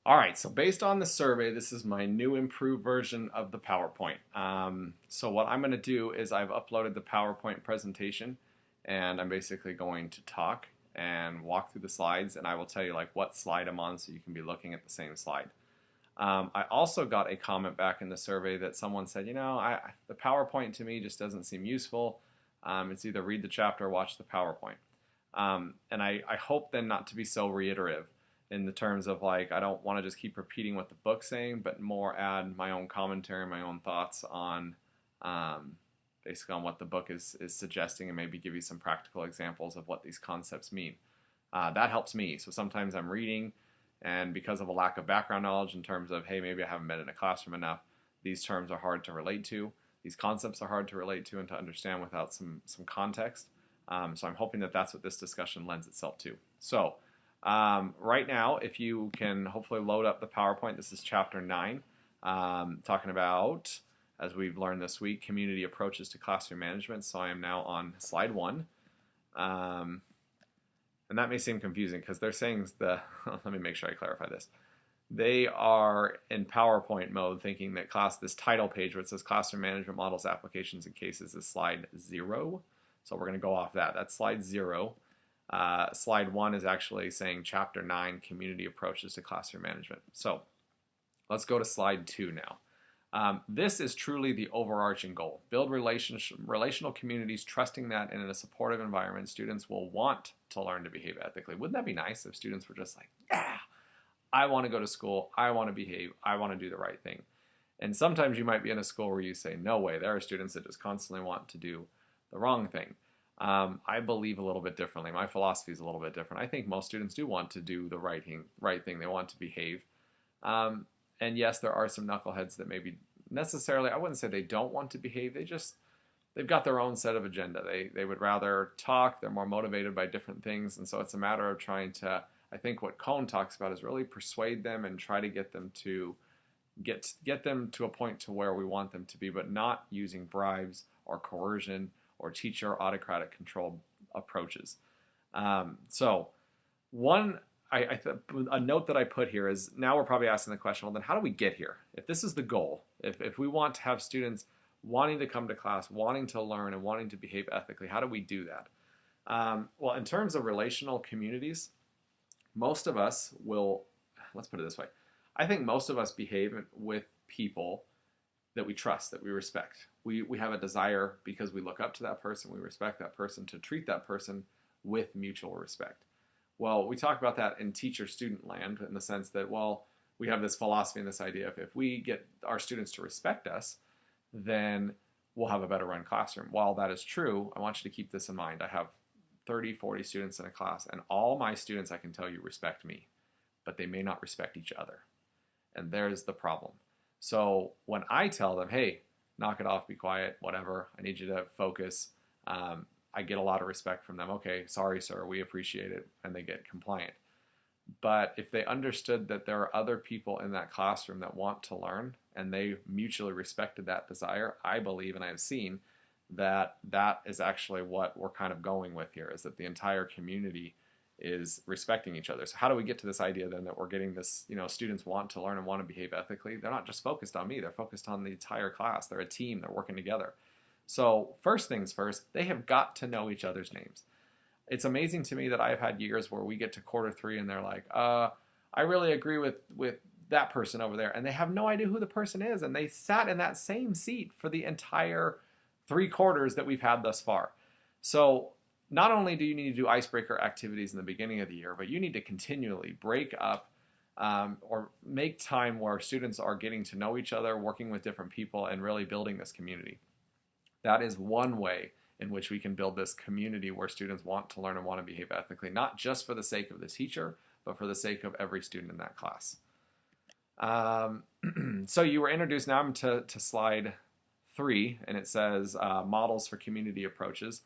All right, so based on the survey, this is my new improved version of the PowerPoint. So what I'm going to do is I've uploaded the PowerPoint presentation, and I'm basically going to talk and walk through the slides, and I will tell you like what slide I'm on so you can be looking at the same slide. I also got a comment back in the survey that someone said, the PowerPoint to me just doesn't seem useful. It's either read the chapter or watch the PowerPoint. And I hope then not to be so reiterative in the terms of like, I don't want to just keep repeating what the book's saying, but more add my own commentary, my own thoughts on basically on what the book is suggesting, and maybe give you some practical examples of what these concepts mean. That helps me. So sometimes I'm reading, and because of a lack of background knowledge in terms of, hey, maybe I haven't been in a classroom enough, these terms are hard to relate to. These concepts are hard to relate to and to understand without some context. So I'm hoping that that's what this discussion lends itself to. So right now, if you can hopefully load up the PowerPoint, this is chapter 9, talking about, as we've learned this week, community approaches to classroom management. So I am now on slide 1. And that may seem confusing because they're saying let me make sure I clarify this. They are in PowerPoint mode thinking that this title page where it says Classroom Management Models, Applications, and Cases is slide 0. So we're going to go off that. That's slide 0. Slide 1 is actually saying Chapter 9, Community Approaches to Classroom Management. So let's go to slide 2 now. This is truly the overarching goal. Build relational communities, trusting that in a supportive environment, students will want to learn to behave ethically. Wouldn't that be nice if students were just like, yeah, I want to go to school, I want to behave, I want to do the right thing. And sometimes you might be in a school where you say, no way, there are students that just constantly want to do the wrong thing. I believe a little bit differently. My philosophy is a little bit different. I think most students do want to do the right thing. They want to behave. And yes, there are some knuckleheads that maybe necessarily, I wouldn't say they don't want to behave. They've got their own set of agenda. They would rather talk. They're more motivated by different things. And so it's a matter of trying to, I think what Cohn talks about is really persuade them and try to get them to get them to a point to where we want them to be, but not using bribes or coercion or teacher autocratic control approaches. So one, a note that I put here is, now we're probably asking the question, well, then how do we get here? If this is the goal, if we want to have students wanting to come to class, wanting to learn, and wanting to behave ethically, how do we do that? Well, in terms of relational communities, most of us will, let's put it this way, I think most of us behave with people that we trust, that we respect. We have a desire, because we look up to that person, we respect that person, to treat that person with mutual respect. Well, we talk about that in teacher-student land in the sense that, well, we have this philosophy and this idea of if we get our students to respect us, then we'll have a better run classroom. While that is true, I want you to keep this in mind. I have 30, 40 students in a class, and all my students, I can tell you, respect me, but they may not respect each other. And there's the problem. So when I tell them, hey, knock it off, be quiet, whatever, I need you to focus, I get a lot of respect from them. Okay, sorry, sir, we appreciate it, and they get compliant. But if they understood that there are other people in that classroom that want to learn, and they mutually respected that desire, I believe, and I have seen, that that is actually what we're kind of going with here, is that the entire community is respecting each other. So how do we get to this idea then that we're getting this, students want to learn and want to behave ethically? They're not just focused on me, they're focused on the entire class. They're a team, they're working together. So first things first, they have got to know each other's names. It's amazing to me that I've had years where we get to quarter 3 and they're like, I really agree with that person over there. And they have no idea who the person is. And they sat in that same seat for the entire 3 quarters that we've had thus far. So not only do you need to do icebreaker activities in the beginning of the year, but you need to continually break up or make time where students are getting to know each other, working with different people, and really building this community. That is one way in which we can build this community where students want to learn and want to behave ethically, not just for the sake of the teacher, but for the sake of every student in that class. So you were introduced now to slide 3, and it says models for community approaches.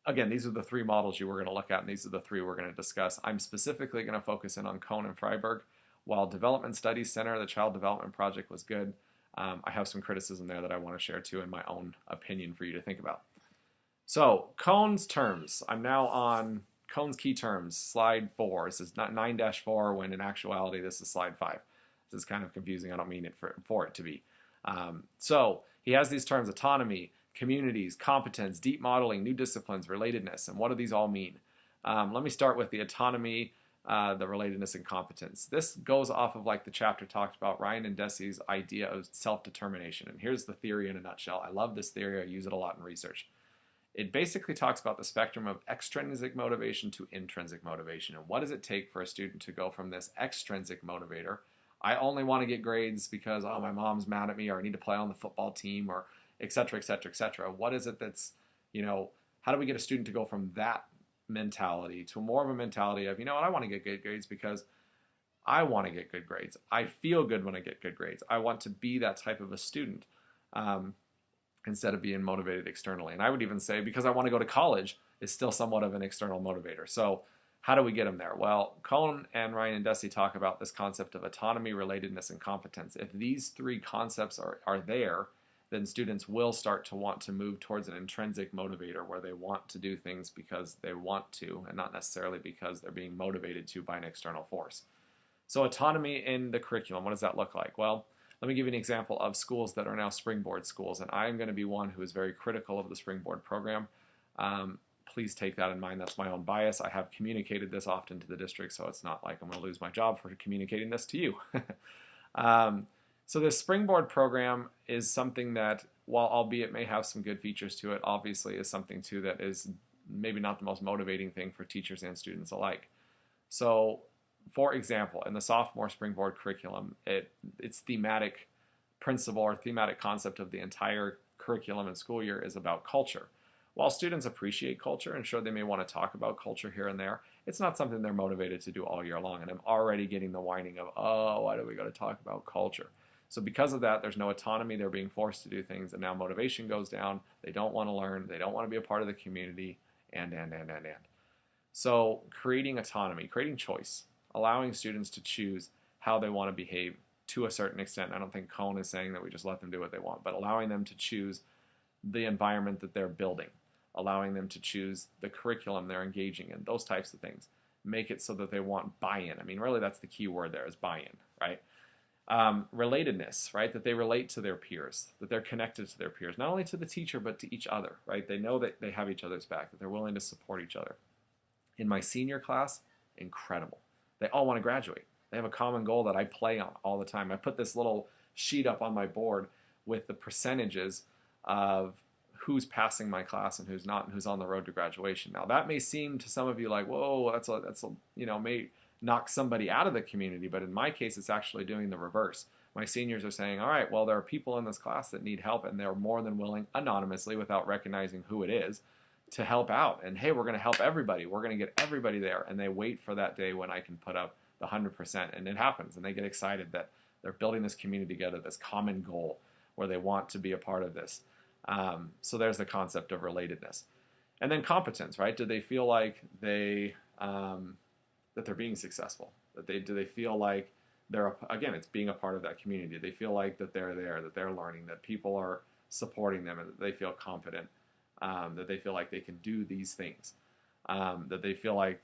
Again, these are the 3 models you were going to look at, and these are the 3 we're going to discuss. I'm specifically going to focus in on Cohn and Freiberg. While Development Studies Center, the Child Development Project, was good, I have some criticism there that I want to share too in my own opinion for you to think about. So Cohn's terms. I'm now on Cohn's key terms, slide 4. This is not 9-4 when in actuality this is slide 5. This is kind of confusing. I don't mean it for it to be. So he has these terms: autonomy, communities, competence, deep modeling, new disciplines, relatedness. And what do these all mean? Let me start with the autonomy, the relatedness, and competence. This goes off of like the chapter talked about Ryan and Desi's idea of self-determination. And here's the theory in a nutshell. I love this theory. I use it a lot in research. It basically talks about the spectrum of extrinsic motivation to intrinsic motivation. And what does it take for a student to go from this extrinsic motivator, I only want to get grades because, oh, my mom's mad at me, or I need to play on the football team, or et cetera, et cetera, et cetera. What is it that's, how do we get a student to go from that mentality to more of a mentality of, I want to get good grades because I want to get good grades. I feel good when I get good grades. I want to be that type of a student instead of being motivated externally. And I would even say because I want to go to college is still somewhat of an external motivator. So how do we get them there? Well, Cohn and Ryan and Desi talk about this concept of autonomy, relatedness, and competence. If these three concepts are there, then students will start to want to move towards an intrinsic motivator where they want to do things because they want to and not necessarily because they're being motivated to by an external force. So autonomy in the curriculum, what does that look like? Well, let me give you an example of schools that are now Springboard schools, and I'm going to be one who is very critical of the Springboard program. Please take that in mind. That's my own bias. I have communicated this often to the district, so it's not like I'm going to lose my job for communicating this to you. So this Springboard program is something that, while albeit may have some good features to it, obviously is something too that is maybe not the most motivating thing for teachers and students alike. So, for example, in the sophomore Springboard curriculum, its thematic principle or thematic concept of the entire curriculum and school year is about culture. While students appreciate culture and sure they may want to talk about culture here and there, it's not something they're motivated to do all year long. And I'm already getting the whining of, oh, why do we got to talk about culture? So because of that, there's no autonomy. They're being forced to do things, and now motivation goes down. They don't want to learn. They don't want to be a part of the community, and. So creating autonomy, creating choice, allowing students to choose how they want to behave to a certain extent. I don't think Cohn is saying that we just let them do what they want, but allowing them to choose the environment that they're building, allowing them to choose the curriculum they're engaging in, those types of things. Make it so that they want buy-in. I mean, really that's the key word there is buy-in, right? Relatedness, right? That they relate to their peers, that they're connected to their peers, not only to the teacher, but to each other, right? They know that they have each other's back, that they're willing to support each other. In my senior class, incredible. They all want to graduate. They have a common goal that I play on all the time. I put this little sheet up on my board with the percentages of who's passing my class and who's not, and who's on the road to graduation. Now that may seem to some of you like, whoa, that's may knock somebody out of the community, but in my case, it's actually doing the reverse. My seniors are saying, all right, well, there are people in this class that need help, and they're more than willing, anonymously, without recognizing who it is, to help out. And hey, we're going to help everybody. We're going to get everybody there. And they wait for that day when I can put up the 100%, and it happens. And they get excited that they're building this community together, this common goal where they want to be a part of this. So there's the concept of relatedness. And then competence, right? Do they feel like that they're being successful? Do they feel like again, it's being a part of that community. Do they feel like that they're there, that they're learning, that people are supporting them, and that they feel confident, that they feel like they can do these things, that they feel like,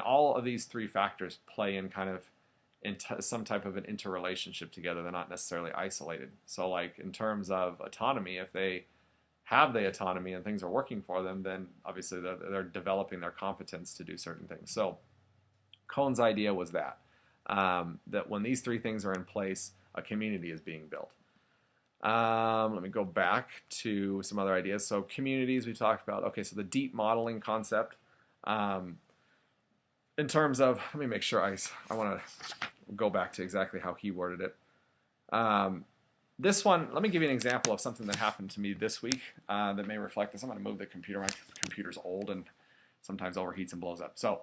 all of these three factors play in kind of some type of an interrelationship together. They're not necessarily isolated. So like in terms of autonomy, if they have the autonomy and things are working for them, then obviously they're developing their competence to do certain things. So Cohn's idea was that when these three things are in place, a community is being built. Let me go back to some other ideas. So communities we talked about. Okay, so the deep modeling concept. In terms of, let me make sure I want to go back to exactly how he worded it. This one, let me give you an example of something that happened to me this week that may reflect this. I'm going to move the computer. My computer's old and sometimes overheats and blows up. So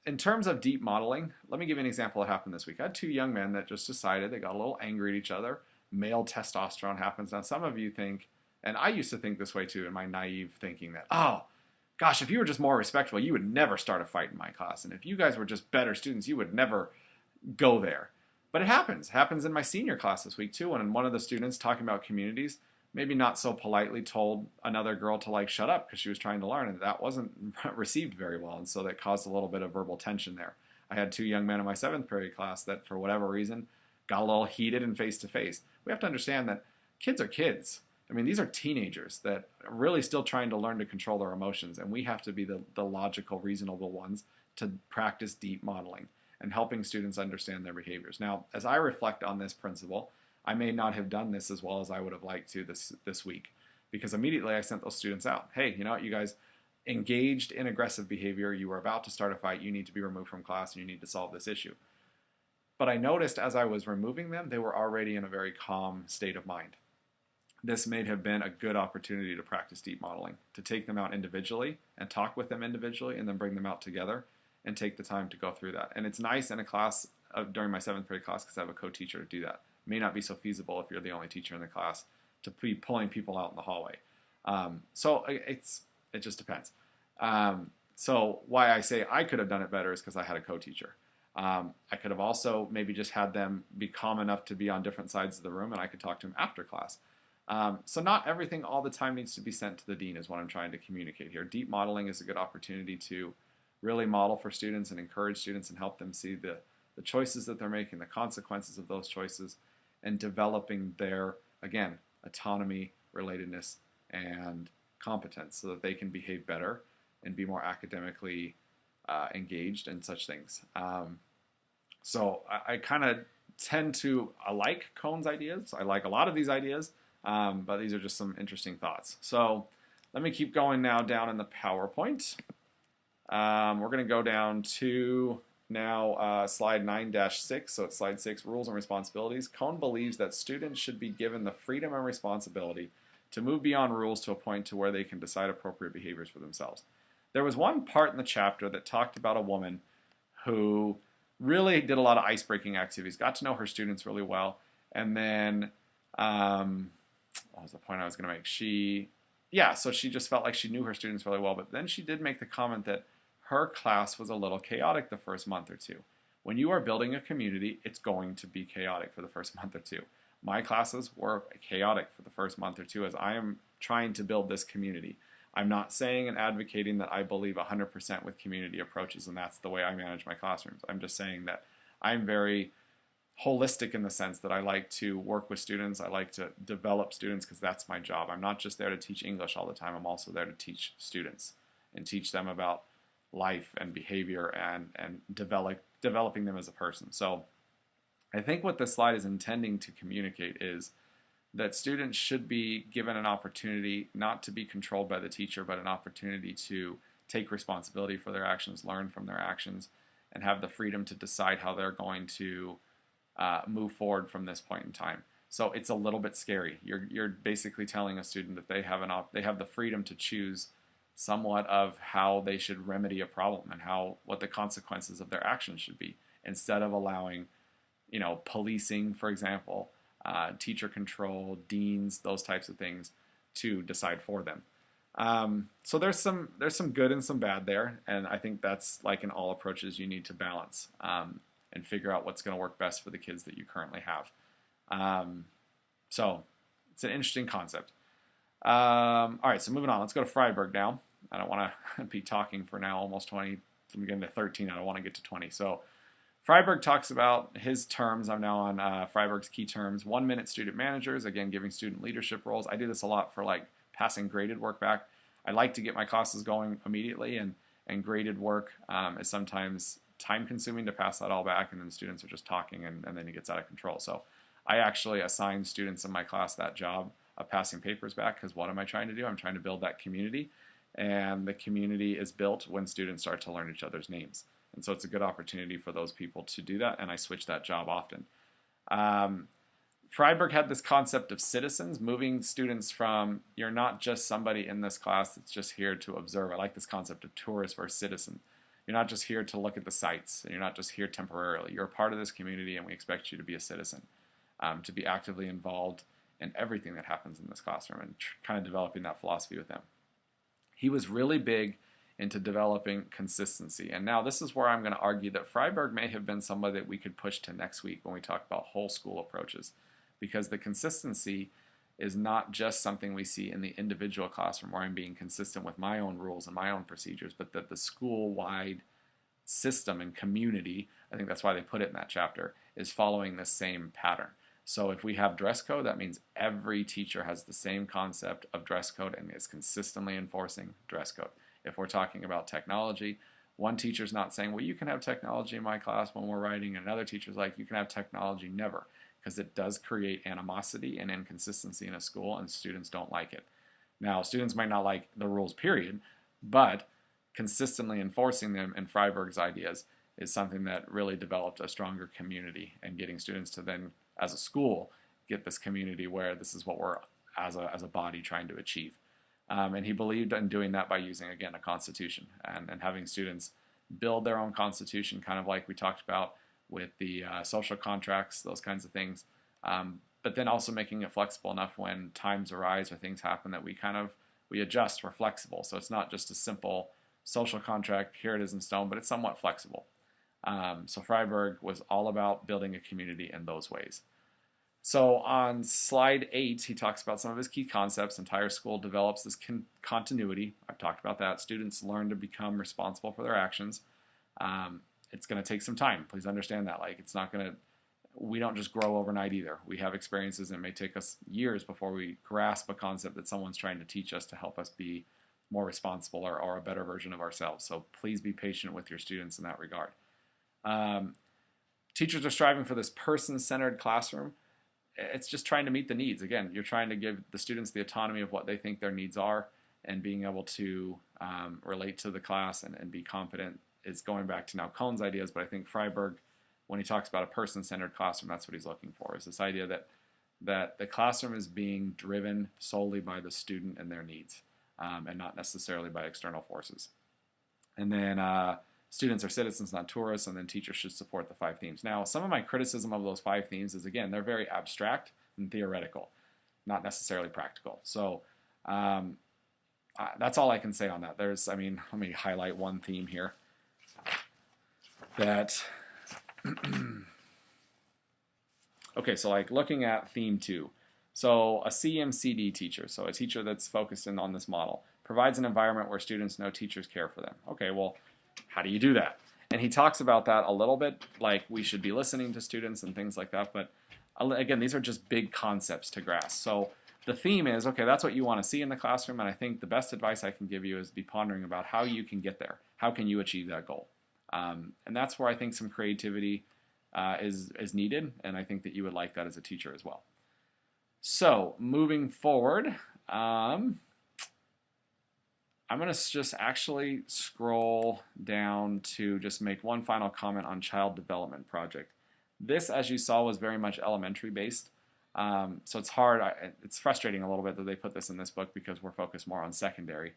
in terms of deep modeling, let me give you an example that happened this week. I had two young men that just decided they got a little angry at each other. Male testosterone happens. Now some of you think, and I used to think this way too in my naive thinking that, oh, gosh, if you were just more respectful, you would never start a fight in my class. And if you guys were just better students, you would never go there. But it happens. It happens in my senior class this week too. And one of the students talking about communities maybe not so politely told another girl to like shut up because she was trying to learn, and that wasn't received very well, and so that caused a little bit of verbal tension there. I had two young men in my seventh period class that, for whatever reason, got a little heated and face to face. We have to understand that kids are kids. I mean, these are teenagers that are really still trying to learn to control their emotions, and we have to be the logical, reasonable ones to practice deep modeling and helping students understand their behaviors. Now, as I reflect on this principle, I may not have done this as well as I would have liked to this week, because immediately I sent those students out. Hey, you know what, you guys engaged in aggressive behavior, you were about to start a fight, you need to be removed from class and you need to solve this issue. But I noticed as I was removing them, they were already in a very calm state of mind. This may have been a good opportunity to practice deep modeling, to take them out individually and talk with them individually and then bring them out together and take the time to go through that. And it's nice in a class, during my seventh period class, because I have a co-teacher to do that. It may not be so feasible if you're the only teacher in the class to be pulling people out in the hallway. So it just depends. So why I say I could have done it better is because I had a co-teacher. I could have also maybe just had them be calm enough to be on different sides of the room and I could talk to them after class. So not everything all the time needs to be sent to the dean is what I'm trying to communicate here. Deep modeling is a good opportunity to really model for students and encourage students and help them see the choices that they're making, the consequences of those choices, and developing their, again, autonomy, relatedness, and competence so that they can behave better and be more academically engaged in such things. So I kind of tend to, I like Cohn's ideas. I like a lot of these ideas, but these are just some interesting thoughts. So let me keep going now down in the PowerPoint. We're going to go down to now slide 9-6, so it's slide 6, rules and responsibilities. Cohn believes that students should be given the freedom and responsibility to move beyond rules to a point to where they can decide appropriate behaviors for themselves. There was one part in the chapter that talked about a woman who really did a lot of ice-breaking activities, got to know her students really well, and then, what was the point I was going to make? So she just felt like she knew her students really well, but then she did make the comment that her class was a little chaotic the first month or two. When you are building a community, it's going to be chaotic for the first month or two. My classes were chaotic for the first month or two as I am trying to build this community. I'm not saying and advocating that I believe 100% with community approaches and that's the way I manage my classrooms. I'm just saying that I'm very holistic in the sense that I like to work with students. I like to develop students because that's my job. I'm not just there to teach English all the time. I'm also there to teach students and teach them about life and behavior and developing them as a person. So I think what this slide is intending to communicate is that students should be given an opportunity not to be controlled by the teacher, but an opportunity to take responsibility for their actions, learn from their actions, and have the freedom to decide how they're going to move forward from this point in time. So it's a little bit scary. You're basically telling a student that they have the freedom to choose somewhat of how they should remedy a problem and what the consequences of their actions should be, instead of allowing, policing, for example, teacher control, deans, those types of things to decide for them. So there's some good and some bad there, and I think that's like in all approaches you need to balance and figure out what's going to work best for the kids that you currently have. So it's an interesting concept. All right, so moving on. Let's go to Freiberg now. I don't want to be talking for now almost 20. I'm getting to 13. I don't want to get to 20. So Freiberg talks about his terms. I'm now on Freiberg's key terms. 1-minute student managers, again, giving student leadership roles. I do this a lot for like passing graded work back. I like to get my classes going immediately, and graded work is sometimes time consuming to pass that all back, and then students are just talking and then it gets out of control. So I actually assign students in my class that job of passing papers back, because what am I trying to do? I'm trying to build that community, and the community is built when students start to learn each other's names. And so it's a good opportunity for those people to do that, and I switch that job often. Freiberg had this concept of citizens, moving students from, you're not just somebody in this class that's just here to observe. I like this concept of tourist versus citizen. You're not just here to look at the sights, and you're not just here temporarily. You're a part of this community, and we expect you to be a citizen, to be actively involved in everything that happens in this classroom, and kind of developing that philosophy with them. He was really big into developing consistency. And now this is where I'm going to argue that Freiberg may have been somebody that we could push to next week when we talk about whole school approaches, because the consistency is not just something we see in the individual classroom where I'm being consistent with my own rules and my own procedures, but that the school-wide system and community, I think that's why they put it in that chapter, is following the same pattern. So if we have dress code, that means every teacher has the same concept of dress code and is consistently enforcing dress code. If we're talking about technology, one teacher's not saying, well, you can have technology in my class when we're writing, and another teacher's like, you can have technology never, because it does create animosity and inconsistency in a school, and students don't like it. Now, students might not like the rules, period, but consistently enforcing them in Freiberg's ideas is something that really developed a stronger community, and getting students to then, as a school, get this community where this is what we're, as a body, trying to achieve. And he believed in doing that by using, again, a constitution and having students build their own constitution, kind of like we talked about with the social contracts, those kinds of things. But then also making it flexible enough when times arise or things happen that we adjust, we're flexible. So it's not just a simple social contract, here it is in stone, but it's somewhat flexible. So Freiberg was all about building a community in those ways. So on slide 8, he talks about some of his key concepts. Entire school develops this continuity. I've talked about that. Students learn to become responsible for their actions. It's going to take some time. Please understand that. Like, it's not going to, we don't just grow overnight either. We have experiences, and it may take us years before we grasp a concept that someone's trying to teach us to help us be more responsible or a better version of ourselves. So please be patient with your students in that regard. Teachers are striving for this person-centered classroom. It's just trying to meet the needs. Again, you're trying to give the students the autonomy of what they think their needs are, and being able to relate to the class and be confident is going back to now Cohn's ideas, but I think Freiberg, when he talks about a person-centered classroom, that's what he's looking for, is this idea that the classroom is being driven solely by the student and their needs, and not necessarily by external forces. And then students are citizens, not tourists, and then teachers should support the 5 themes. Now, some of my criticism of those 5 themes is, again, they're very abstract and theoretical, not necessarily practical. So that's all I can say on that. Let me highlight one theme here that, okay, so like looking at theme 2. So a CMCD teacher, so a teacher that's focused in on this model, provides an environment where students know teachers care for them. Okay, well, how do you do that? And he talks about that a little bit, like we should be listening to students and things like that, but again, these are just big concepts to grasp. So the theme is, okay, that's what you want to see in the classroom, and I think the best advice I can give you is be pondering about how you can get there. How can you achieve that goal? And that's where I think some creativity is needed, and I think that you would like that as a teacher as well. So moving forward, I'm going to just actually scroll down to just make one final comment on Child Development Project. This, as you saw, was very much elementary based. So it's hard, it's frustrating a little bit that they put this in this book because we're focused more on secondary.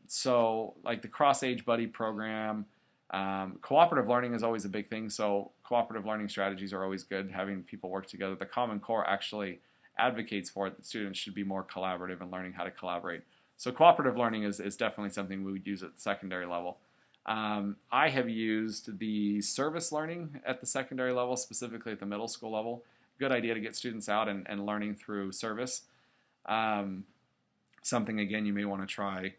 So like the Cross-Age Buddy program, cooperative learning is always a big thing. So cooperative learning strategies are always good, having people work together. The Common Core actually advocates for it, that students should be more collaborative and learning how to collaborate. So cooperative learning is definitely something we would use at the secondary level. I have used the service learning at the secondary level, specifically at the middle school level. Good idea to get students out and learning through service. Something, again, you may want to try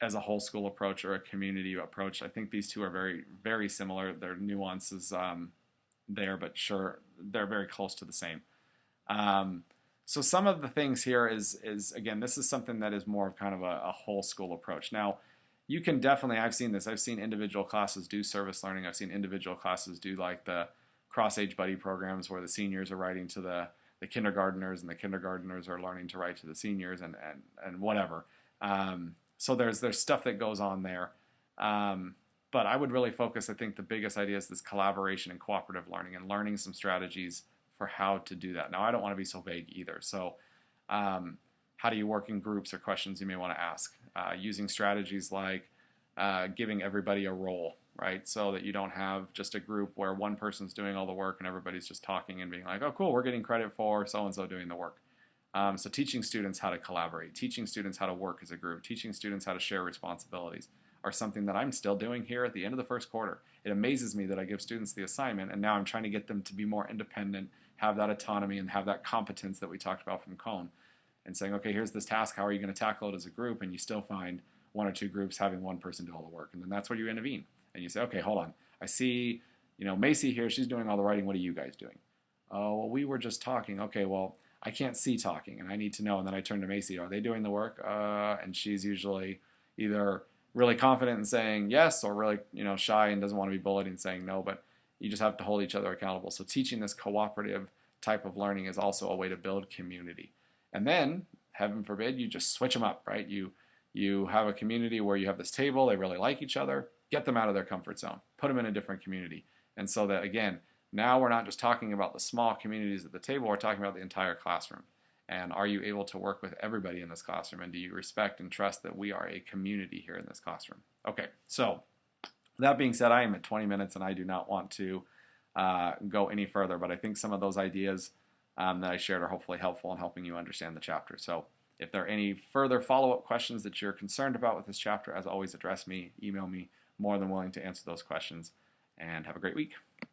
as a whole school approach or a community approach. I think these two are very, very similar. There are nuances there, but sure, they're very close to the same. So some of the things here is again, this is something that is more of kind of a whole school approach. Now, you can definitely, I've seen this, I've seen individual classes do service learning, I've seen individual classes do like the Cross-Age Buddy programs where the seniors are writing to the kindergartners and the kindergartners are learning to write to the seniors and whatever. So there's stuff that goes on there. But I would really focus, I think the biggest idea is this collaboration and cooperative learning and learning some strategies for how to do that. Now, I don't want to be so vague either. So how do you work in groups are questions you may want to ask. Using strategies like giving everybody a role, right? So that you don't have just a group where one person's doing all the work and everybody's just talking and being like, oh, cool, we're getting credit for so-and-so doing the work. So teaching students how to collaborate, teaching students how to work as a group, teaching students how to share responsibilities are something that I'm still doing here at the end of the first quarter. it amazes me that I give students the assignment and now I'm trying to get them to be more independent, have that autonomy, and have that competence that we talked about from Cone. And saying, okay, here's this task, how are you going to tackle it as a group? And you still find one or two groups having one person do all the work. And then that's where you intervene. And you say, okay, hold on. I see, Macy here, she's doing all the writing. What are you guys doing? Oh, well, we were just talking. Okay, well, I can't see talking, and I need to know. And then I turn to Macy. Are they doing the work? And she's usually either really confident in saying yes, or really, shy and doesn't want to be bullied and saying no. But you just have to hold each other accountable. So teaching this cooperative type of learning is also a way to build community. And then, heaven forbid, you just switch them up, right? You have a community where you have this table. They really like each other. Get them out of their comfort zone. Put them in a different community. And so that, again, now we're not just talking about the small communities at the table, we're talking about the entire classroom. And are you able to work with everybody in this classroom? And do you respect and trust that we are a community here in this classroom? Okay, so that being said, I am at 20 minutes and I do not want to go any further, but I think some of those ideas that I shared are hopefully helpful in helping you understand the chapter. So if there are any further follow-up questions that you're concerned about with this chapter, as always, address me, email me, more than willing to answer those questions. And have a great week.